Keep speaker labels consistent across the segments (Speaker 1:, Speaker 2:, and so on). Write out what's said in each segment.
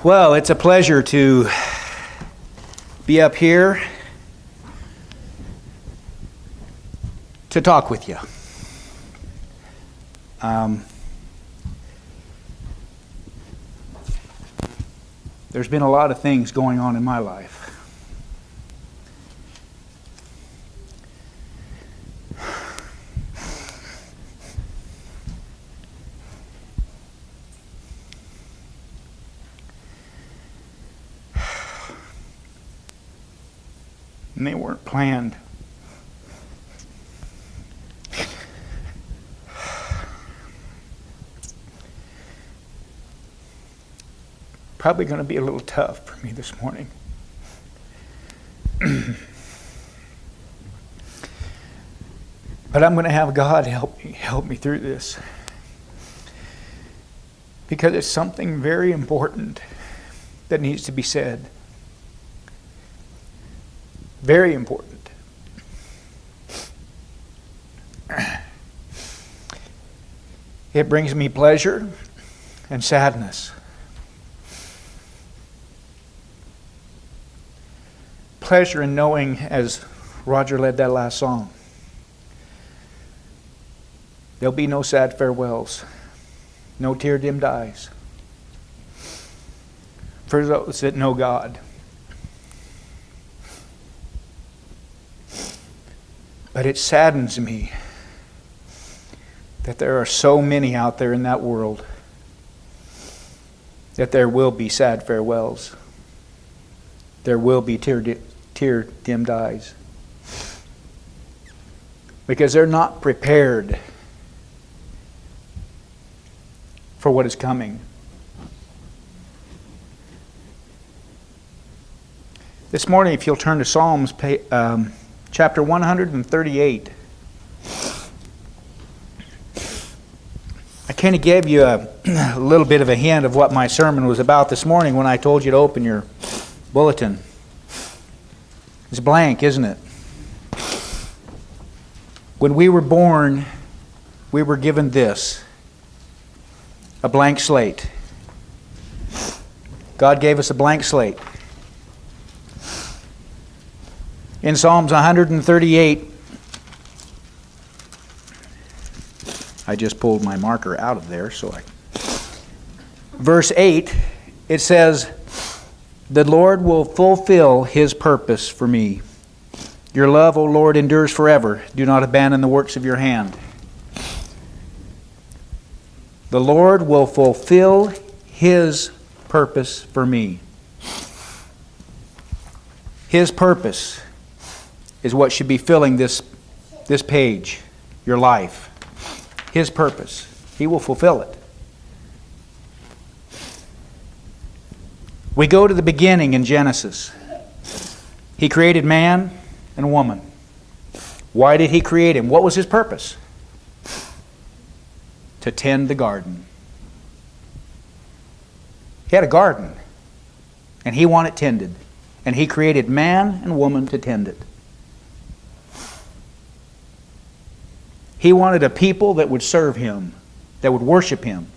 Speaker 1: Well, it's a pleasure to be up here to talk with you. There's been a lot of things going on in my life. And they weren't planned. Probably going to be a little tough for me this morning. But I'm going to have God help me through this. Because it's something very important that needs to be said. Very important. It brings me pleasure and sadness. Pleasure in knowing, as Roger led that last song, there'll be no sad farewells, no tear-dimmed eyes for those that know God. But it saddens me that there are so many out there in that world that there will be sad farewells. There will be tear-dimmed eyes. Because they're not prepared for what is coming. This morning, if you'll turn to Psalms, chapter 138. I kind of gave you a little bit of a hint of what my sermon was about this morning when I told you to open your bulletin. It's blank, isn't it? When we were born, we were given this, a blank slate. God gave us a blank slate. In Psalms 138, I just pulled my marker out of there, verse 8, it says, "The Lord will fulfill His purpose for me. Your love, O Lord, endures forever. Do not abandon the works of your hand." The Lord will fulfill His purpose for me. His purpose is what should be filling this page, your life. His purpose. He will fulfill it. We go to the beginning in Genesis. He created man and woman. Why did He create him? What was His purpose? To tend the garden. He had a garden, and He wanted it tended. And He created man and woman to tend it. He wanted a people that would serve Him, that would worship Him.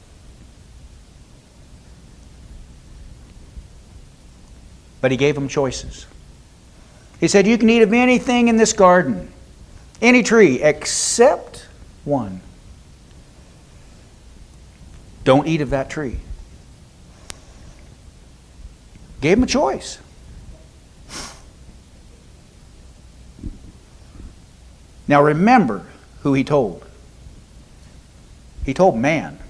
Speaker 1: But He gave them choices. He said, you can eat of anything in this garden, any tree, except one. Don't eat of that tree. Gave them a choice. Now remember who He told. He told man.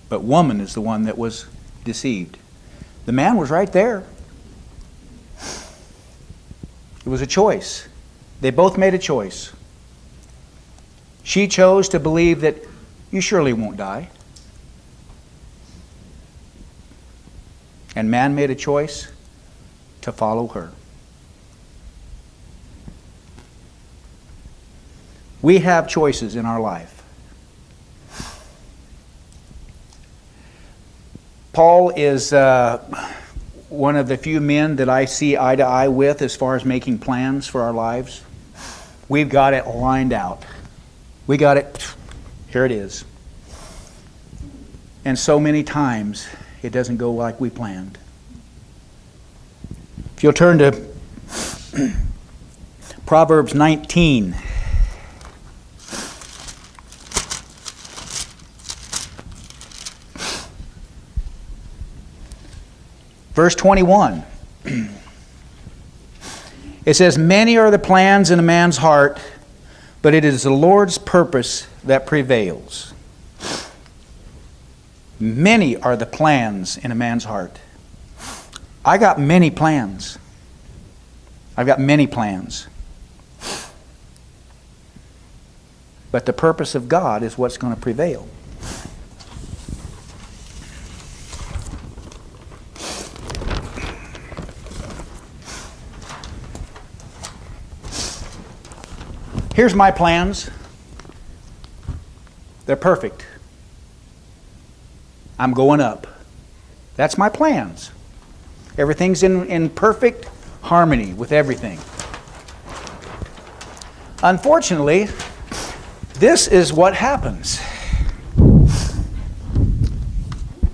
Speaker 1: But woman is the one that was deceived. The man was right there. It was a choice. They both made a choice. She chose to believe that you surely won't die. And man made a choice to follow her. We have choices in our life. Paul is one of the few men that I see eye to eye with as far as making plans for our lives. We've got it lined out. We got it Here it is. And so many times it doesn't go like we planned. If you'll turn to Proverbs 19. Verse 21. It says, "Many are the plans in a man's heart, but it is the Lord's purpose that prevails." Many are the plans in a man's heart. I got many plans. I've got many plans. But the purpose of God is what's going to prevail. Here's my plans. They're perfect. I'm going up. That's my plans. Everything's in perfect harmony with everything. Unfortunately, this is what happens.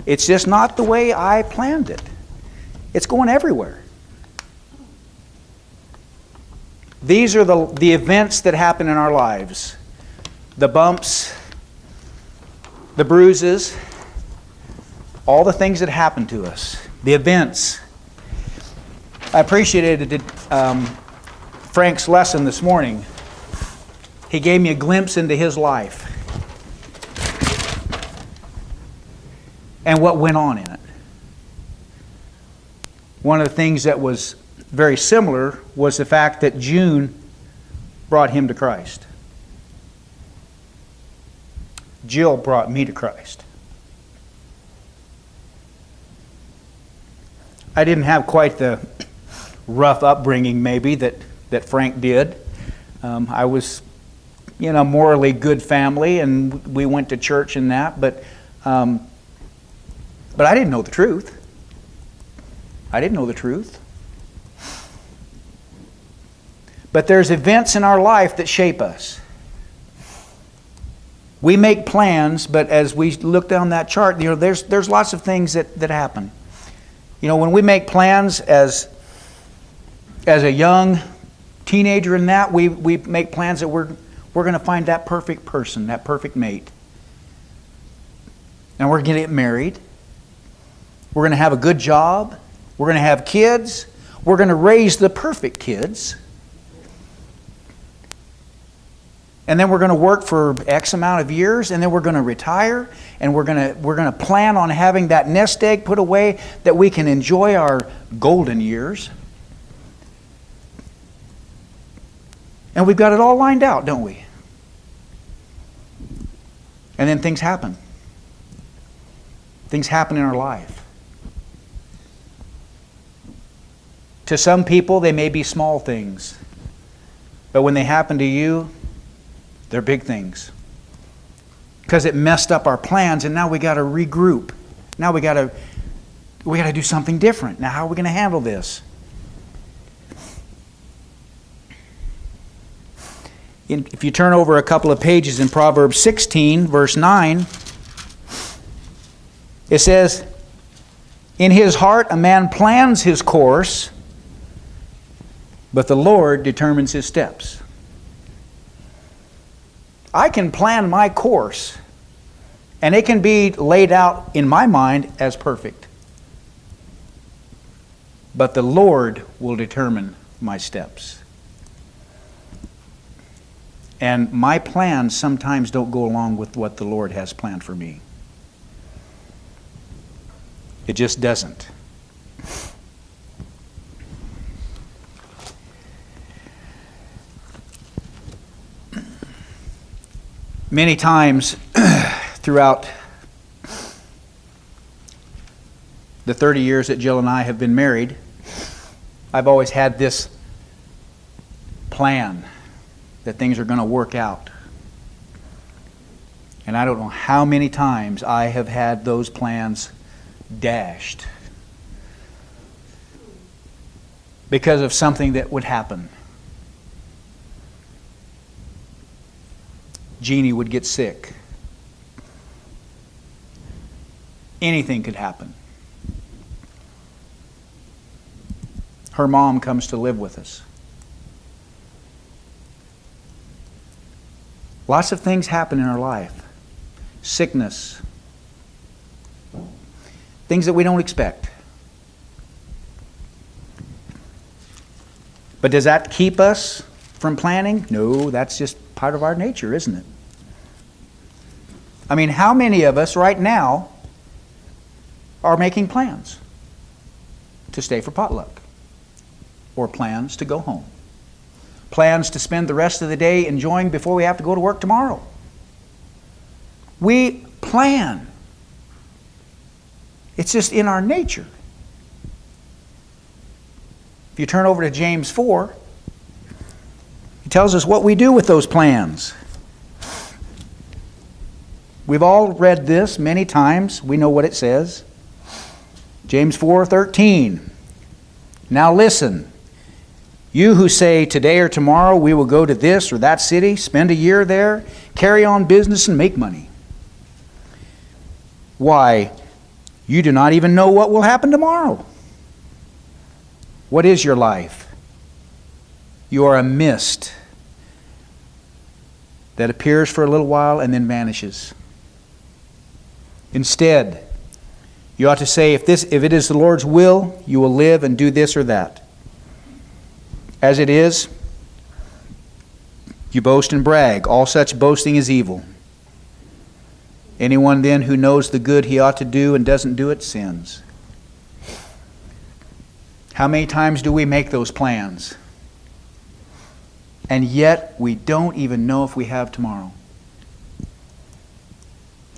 Speaker 1: It's just not the way I planned it. It's going everywhere. These are the events that happen in our lives. The bumps, the bruises, all the things that happen to us. The events. I appreciated Frank's lesson this morning. He gave me a glimpse into his life and what went on in it. One of the things that was very similar was the fact that June brought him to Christ. Jill brought me to Christ. I didn't have quite the rough upbringing maybe that Frank did. I was, morally good family, and we went to church and that, but I didn't know the truth. I didn't know the truth. But there's events in our life that shape us. We make plans, but as we look down that chart, there's lots of things that happen. When we make plans as a young teenager in that, we make plans that we're going to find that perfect person, that perfect mate. And we're going to get married. We're going to have a good job. We're going to have kids. We're going to raise the perfect kids. And then we're going to work for X amount of years, and then we're going to retire, and we're going to plan on having that nest egg put away that we can enjoy our golden years. And we've got it all lined out, don't we? And then things happen. Things happen in our life. To some people, they may be small things. But when they happen to you, they're big things. Because it messed up our plans, and now we got to regroup. Now we got to do something different. Now how are we going to handle this? If you turn over a couple of pages in Proverbs 16, verse 9, it says, "In his heart a man plans his course, but the Lord determines his steps." I can plan my course, and it can be laid out in my mind as perfect. But the Lord will determine my steps. And my plans sometimes don't go along with what the Lord has planned for me. It just doesn't. Many times throughout the 30 years that Jill and I have been married, I've always had this plan that things are going to work out. And I don't know how many times I have had those plans dashed because of something that would happen. Jeannie would get sick. Anything could happen. Her mom comes to live with us. Lots of things happen in our life. Sickness. Things that we don't expect. But does that keep us from planning? No, that's just part of our nature, isn't it? I mean, how many of us right now are making plans to stay for potluck? Or plans to go home? Plans to spend the rest of the day enjoying before we have to go to work tomorrow? We plan. It's just in our nature. If you turn over to James 4, he tells us what we do with those plans. We've all read this many times. We know what it says. James 4:13. Now listen, you who say today or tomorrow we will go to this or that city, spend a year there, carry on business and make money. Why, you do not even know what will happen tomorrow. What is your life? You are a mist that appears for a little while and then vanishes. Instead, you ought to say, if it is the Lord's will, you will live and do this or that. As it is, you boast and brag. All such boasting is evil. Anyone then who knows the good he ought to do and doesn't do it sins. How many times do we make those plans? And yet we don't even know if we have tomorrow.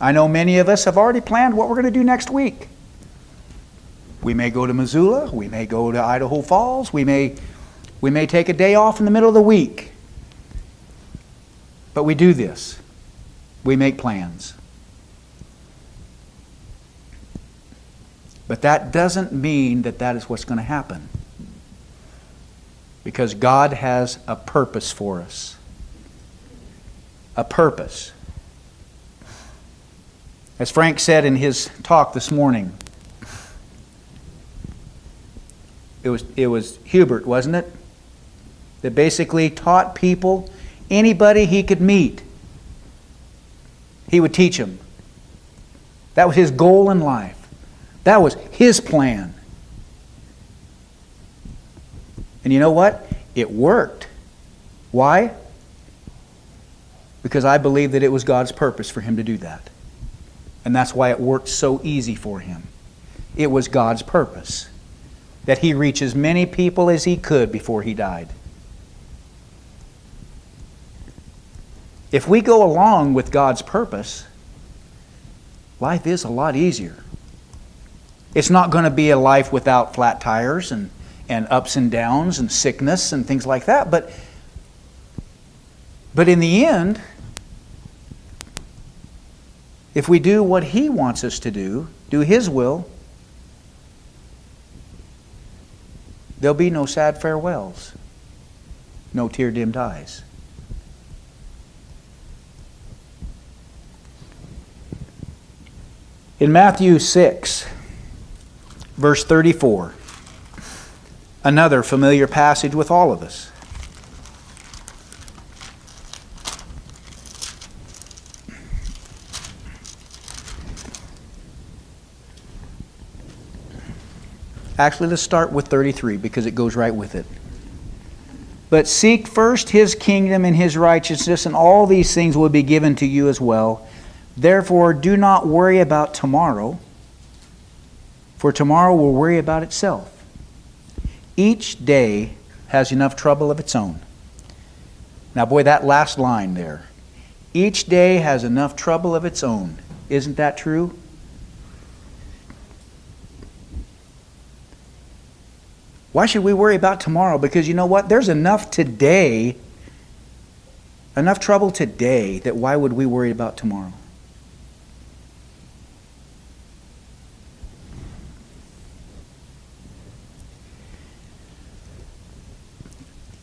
Speaker 1: I know many of us have already planned what we're going to do next week. We may go to Missoula. We may go to Idaho Falls. We may take a day off in the middle of the week. But we do this. We make plans. But that doesn't mean that that is what's going to happen. Because God has a purpose for us. A purpose. As Frank said in his talk this morning, it was Hubert, wasn't it? That basically taught people, anybody he could meet, he would teach them. That was his goal in life. That was his plan. And you know what? It worked. Why? Because I believe that it was God's purpose for him to do that. And that's why it worked so easy for him. It was God's purpose that he reach as many people as he could before he died. If we go along with God's purpose, life is a lot easier. It's not going to be a life without flat tires and ups and downs and sickness and things like that. But in the end, if we do what he wants us to do his will, there'll be no sad farewells, no tear-dimmed eyes. In Matthew 6, verse 34, another familiar passage with all of us. Actually, let's start with 33 because it goes right with it. But seek first his kingdom and his righteousness, and all these things will be given to you as well. Therefore, do not worry about tomorrow, for tomorrow will worry about itself. Each day has enough trouble of its own. Now, boy, that last line there. Each day has enough trouble of its own. Isn't that true? Why should we worry about tomorrow? Because you know what? There's enough today, enough trouble today, that why would we worry about tomorrow?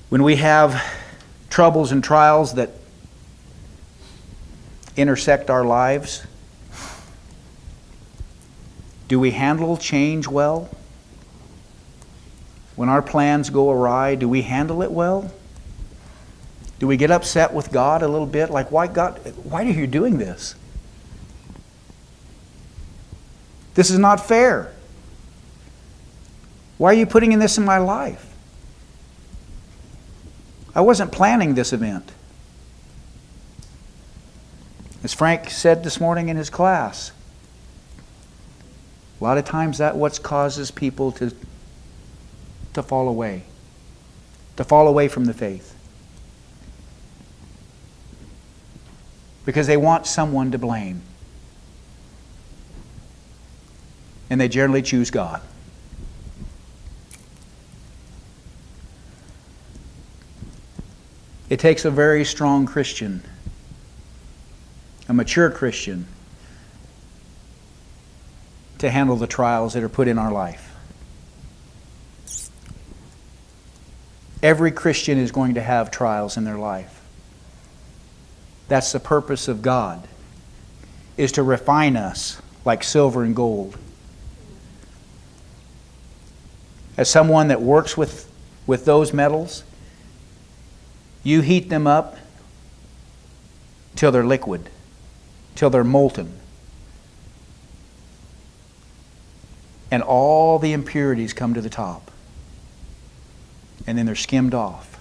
Speaker 1: When we have troubles and trials that intersect our lives, Do we handle change well? When our plans go awry, do we handle it well? Do we get upset with God a little bit? Like, why God, why are you doing this? This is not fair. Why are you putting in this in my life? I wasn't planning this event. As Frank said this morning in his class, a lot of times that's what causes people to fall away from the faith. Because they want someone to blame. And they generally choose God. It takes a very strong Christian, a mature Christian, to handle the trials that are put in our life. Every Christian is going to have trials in their life. That's the purpose of God, is to refine us like silver and gold. As someone that works with those metals, you heat them up till they're liquid, till they're molten. And all the impurities come to the top. And then they're skimmed off.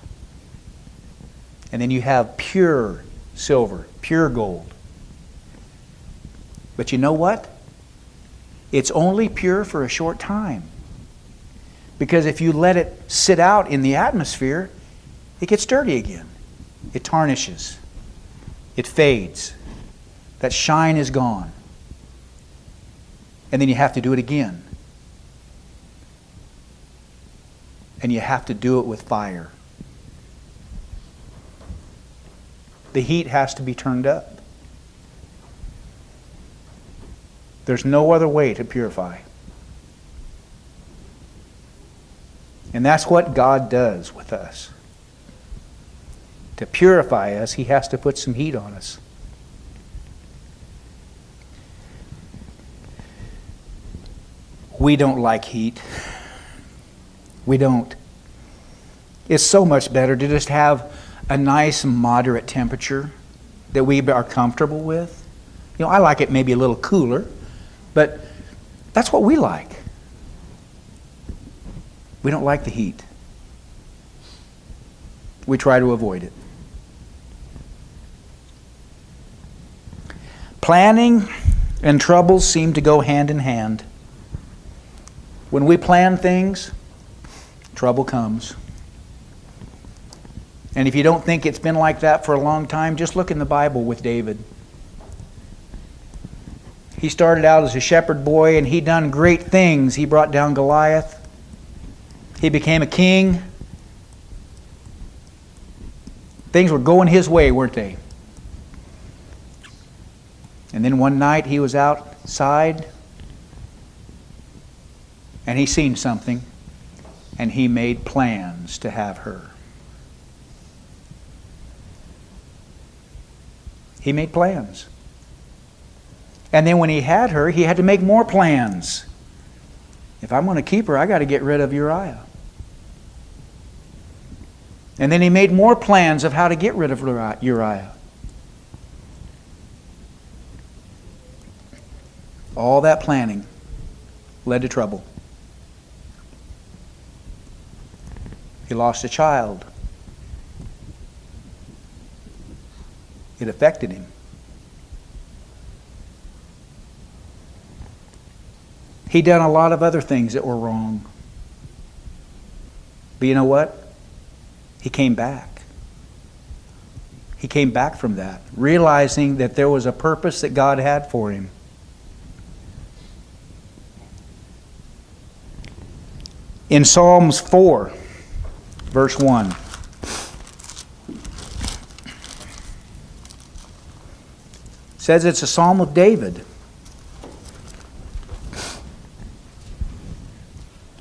Speaker 1: And then you have pure silver, pure gold. But you know what? It's only pure for a short time. Because if you let it sit out in the atmosphere, it gets dirty again. It tarnishes. It fades. That shine is gone. And then you have to do it again. And you have to do it with fire. The heat has to be turned up. There's no other way to purify. And that's what God does with us. To purify us, He has to put some heat on us. We don't like heat. We don't. It's so much better to just have a nice moderate temperature that we are comfortable with. You know, I like it maybe a little cooler, but that's what we like. We don't like the heat. We try to avoid it. Planning and troubles seem to go hand in hand. When we plan things, trouble comes. And if you don't think it's been like that for a long time, just look in the Bible with David. He started out as a shepherd boy and he done great things. He brought down Goliath. He became a king. Things were going his way, weren't they? And then one night he was outside and he seen something and he made plans to have her. He made plans. And then when he had her, he had to make more plans. If I'm going to keep her, I got to get rid of Uriah. And then he made more plans of how to get rid of Uriah. All that planning led to trouble. He lost a child. It affected him. He done a lot of other things that were wrong. But you know what? He came back. He came back from that, realizing that there was a purpose that God had for him. In Psalms 4, verse 1, says it's a psalm of David.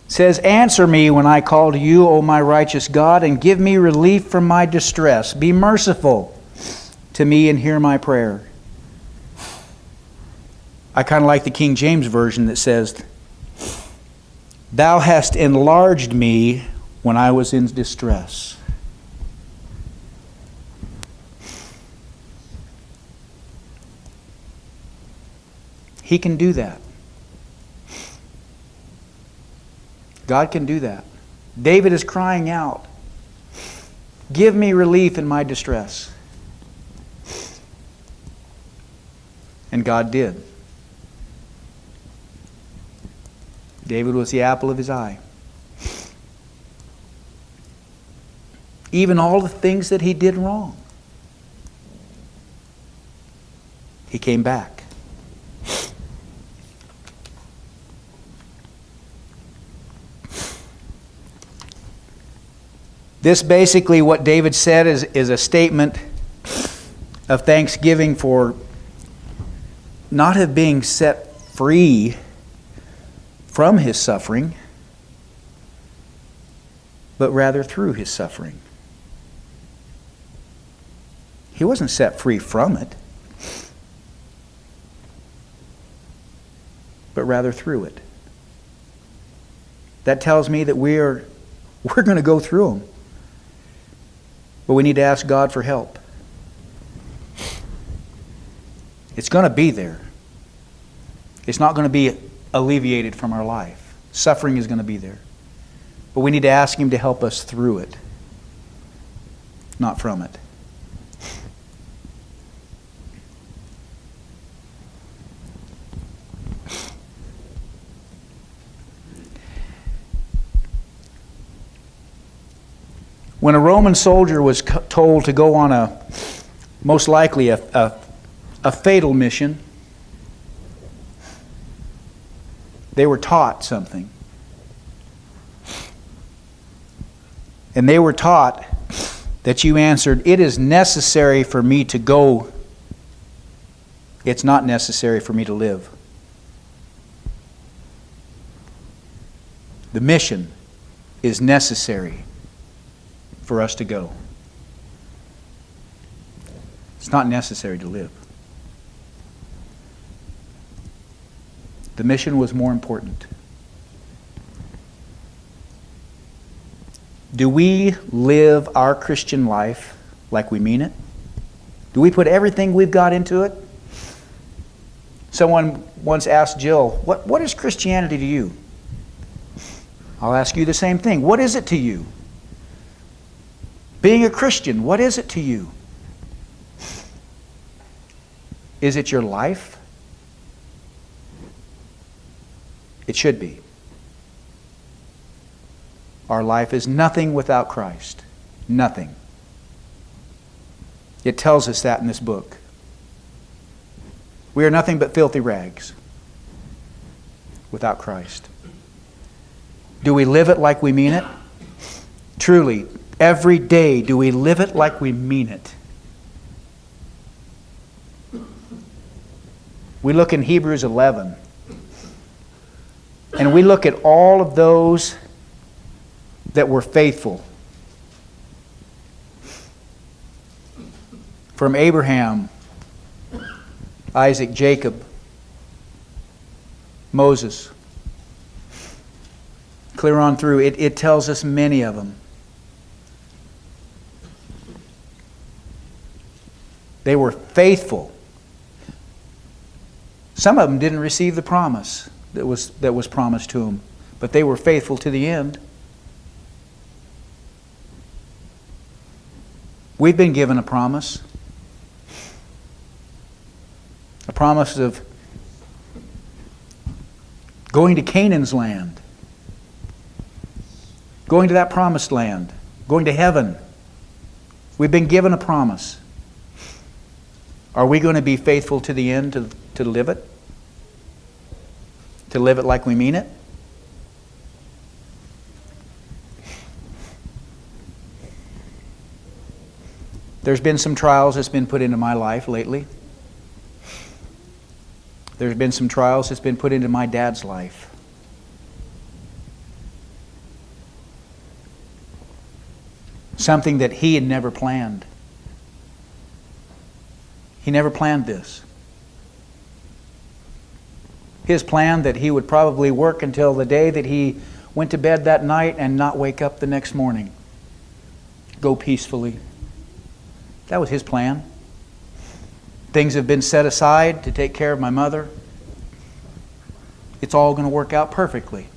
Speaker 1: It says, "Answer me when I call to you, O my righteous God, and give me relief from my distress. Be merciful to me and hear my prayer." I kind of like the King James Version that says, Thou hast enlarged me when I was in distress. He can do that. God can do that. David is crying out, give me relief in my distress. And God did. David was the apple of his eye. Even all the things that he did wrong, he came back. This basically, what David said, is a statement of thanksgiving for not have being set free from his suffering, but rather through his suffering. He wasn't set free from it, but rather through it. That tells me that we're going to go through them. But we need to ask God for help. It's going to be there. It's not going to be alleviated from our life. Suffering is going to be there. But we need to ask Him to help us through it, not from it. When a Roman soldier was told to go on most likely a fatal mission, they were taught something. And they were taught that you answered, it is necessary for me to go. It's not necessary for me to live. The mission is necessary for us to go. It's not necessary to live. The mission was more important. Do we live our Christian life like we mean it? Do we put everything we've got into it? Someone once asked Jill, what is Christianity to you? I'll ask you the same thing. What is it to you? Being a Christian, what is it to you? Is it your life? It should be. Our life is nothing without Christ. Nothing. It tells us that in this book. We are nothing but filthy rags without Christ. Do we live it like we mean it? Truly, every day, do we live it like we mean it? We look in Hebrews 11, and we look at all of those that were faithful. From Abraham, Isaac, Jacob, Moses. Clear on through, it tells us many of them. They were faithful. Some of them didn't receive the promise that was promised to them, but they were faithful to the end. We've been given a promise of going to Canaan's land, going to that promised land, going to heaven. We've been given a promise. Are we going to be faithful to the end to live it? To live it like we mean it? There's been some trials that's been put into my life lately. There's been some trials that's been put into my dad's life. Something that he had never planned. He never planned this. His plan that he would probably work until the day that he went to bed that night and not wake up the next morning. Go peacefully. That was His plan. Things have been set aside to take care of my mother. It's all going to work out perfectly.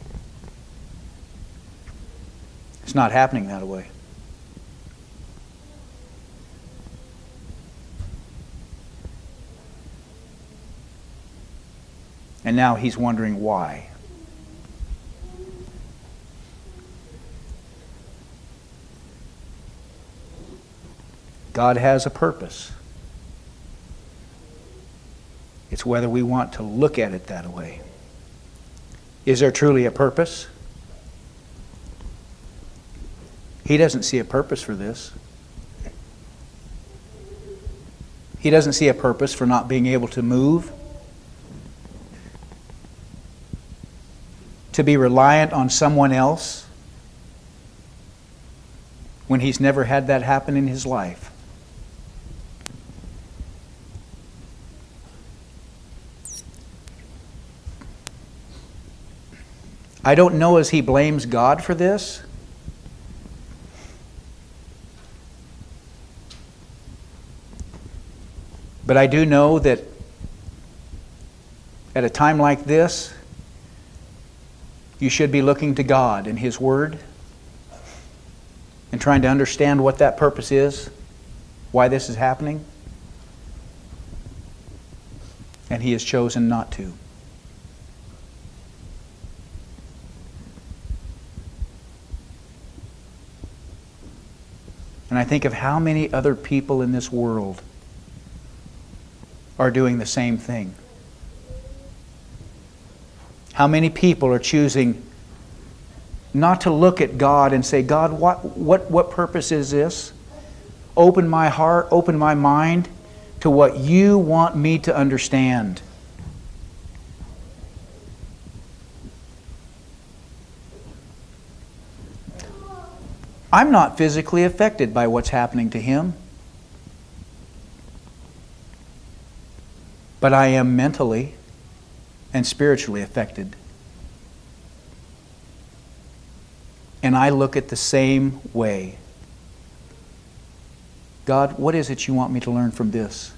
Speaker 1: It's not happening that way. And now he's wondering why. God has a purpose. It's whether we want to look at it that way. Is there truly a purpose? He doesn't see a purpose for this. He doesn't see a purpose for not being able to move, to be reliant on someone else when he's never had that happen in his life. I don't know as he blames God for this. But I do know that at a time like this, you should be looking to God and His Word and trying to understand what that purpose is, why this is happening. And He has chosen not to. And I think of how many other people in this world are doing the same thing. How many people are choosing not to look at God and say, God, what purpose is this? Open my heart, open my mind to what you want me to understand. I'm not physically affected by what's happening to him. But I am mentally and spiritually affected. And I look at the same way. God, what is it you want me to learn from this?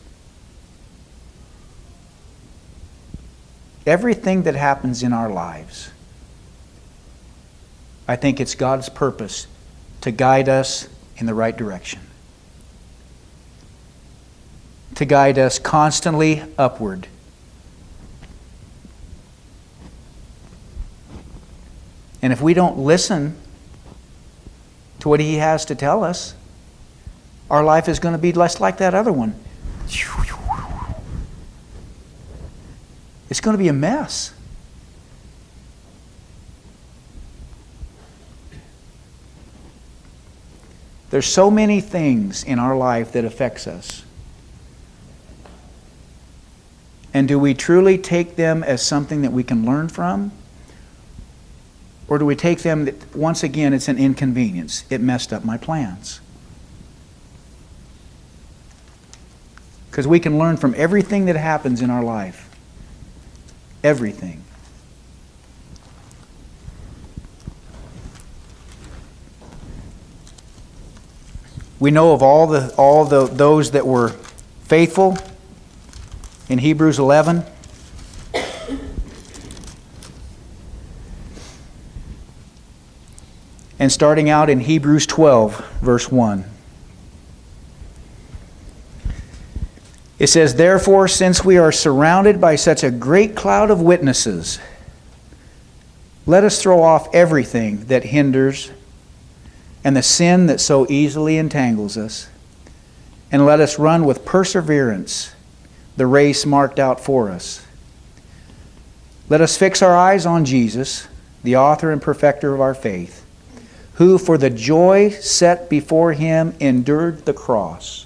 Speaker 1: Everything that happens in our lives, I think it's God's purpose to guide us in the right direction. To guide us constantly upward. And if we don't listen to what He has to tell us, our life is going to be less like that other one. It's going to be a mess. There's so many things in our life that affects us. And do we truly take them as something that we can learn from? Or do we take them that, once again, it's an inconvenience? It messed up my plans. Because we can learn from everything that happens in our life. Everything. We know of all those that were faithful in Hebrews 11. And starting out in Hebrews 12, verse 1. It says, "Therefore, since we are surrounded by such a great cloud of witnesses, let us throw off everything that hinders and the sin that so easily entangles us, and let us run with perseverance the race marked out for us. Let us fix our eyes on Jesus, the author and perfecter of our faith, who for the joy set before Him endured the cross,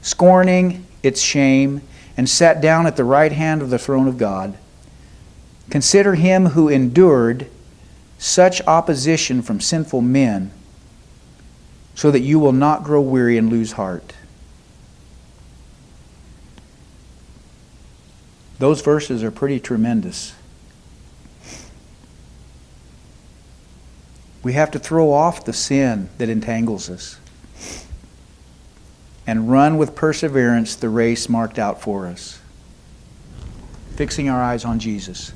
Speaker 1: scorning its shame, and sat down at the right hand of the throne of God. Consider Him who endured such opposition from sinful men, so that you will not grow weary and lose heart." Those verses are pretty tremendous. We have to throw off the sin that entangles us and run with perseverance the race marked out for us, fixing our eyes on Jesus.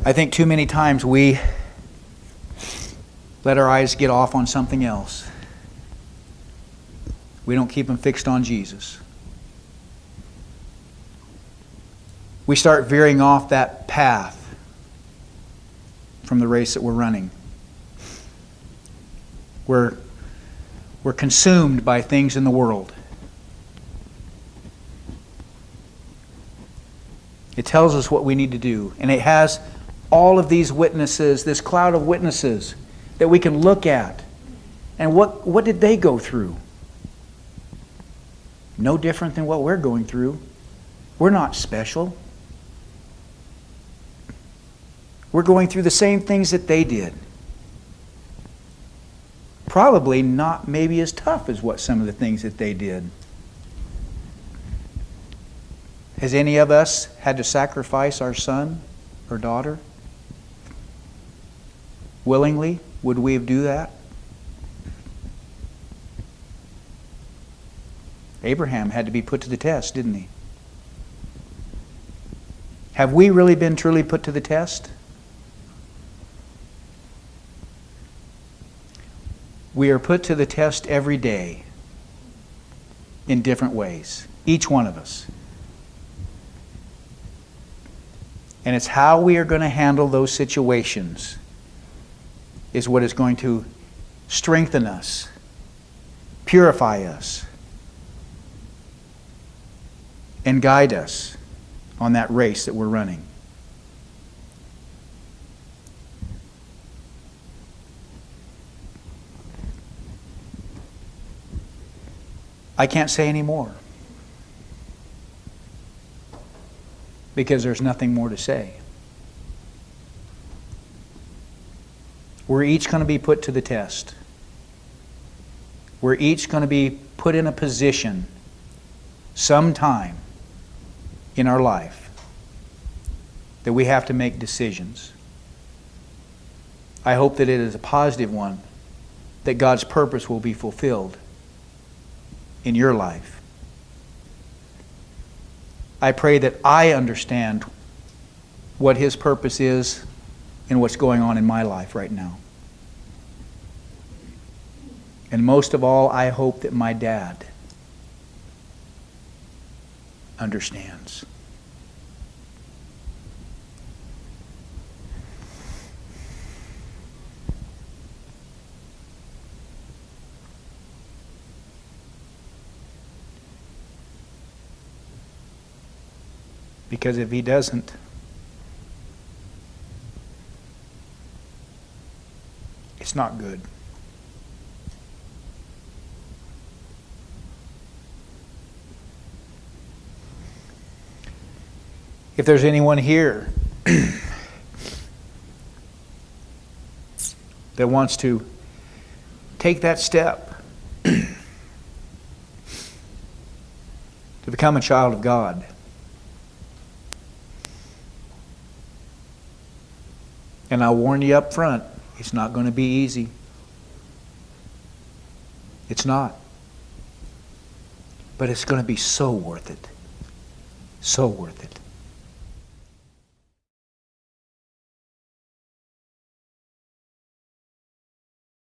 Speaker 1: I think too many times we let our eyes get off on something else. We don't keep them fixed on Jesus. We start veering off that path from the race that we're running. We're consumed by things in the world. It tells us what we need to do. And it has all of these witnesses, this cloud of witnesses that we can look at. And what did they go through? No different than what we're going through. We're not special. We're going through the same things that they did. Probably not maybe as tough as what some of the things that they did. Has any of us had to sacrifice our son or daughter? Willingly, would we do that? Abraham had to be put to the test, didn't he? Have we really been truly put to the test? We are put to the test every day in different ways, each one of us. And it's how we are going to handle those situations is what is going to strengthen us, purify us, and guide us on that race that we're running. I can't say any more because there's nothing more to say. We're each going to be put to the test. We're each going to be put in a position sometime in our life that we have to make decisions. I hope that it is a positive one, that God's purpose will be fulfilled in your life. I pray that I understand what His purpose is and what's going on in my life right now. And most of all, I hope that my dad understands. Because if he doesn't, it's not good. If there's anyone here that wants to take that step to become a child of God, and I'll warn you up front, it's not going to be easy. It's not. But it's going to be so worth it. So worth it.